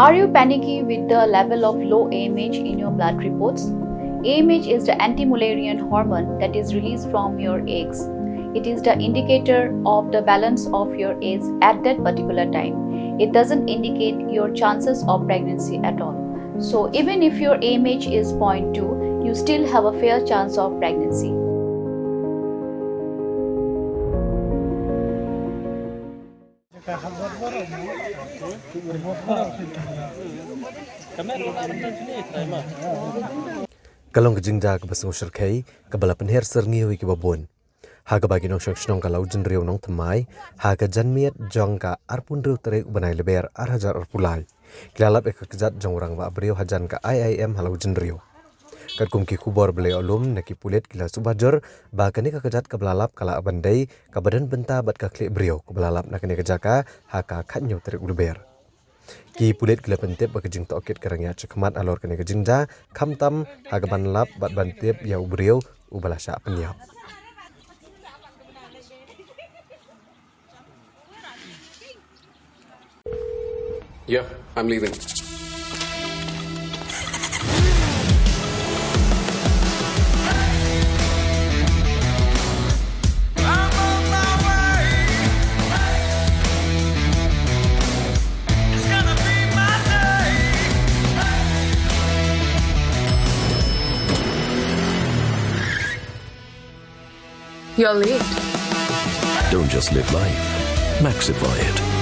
Are you panicky with the level of low AMH in your blood reports? AMH is the anti-Mullerian hormone that is released from your eggs. It is the indicator of the balance of your eggs at that particular time. It doesn't indicate your chances of pregnancy at all. So even if your AMH is 0.2, you still have a fair chance of pregnancy. Kalong kejingda ke basung syarkai kabala penher serniwi ke babon. Haga bagi Nongshong Shnong ka Lawjynriew nong temai, haga janmiat jong ka arpunriew terik banai leber arhajar arpulai. Kilalap Kjat jong orang wa Briew hajan ka IIM Lawjynriew. Kat kumki kubor beli olum neki pulit kila subajor ba kani ka Kjat ka belalap kala abandai ka badan benta bat ka klik Briew ka belalap nakani ka jaka haka khanyo terik leber. Ki pulit kila pentip ba kejing tokit kerangya cekmat alor kani kejingda kamtam haga banlap bat bantip ya Briew ubalasha penyap. Yeah, I'm leaving. You're late. Don't just live life, maxify it.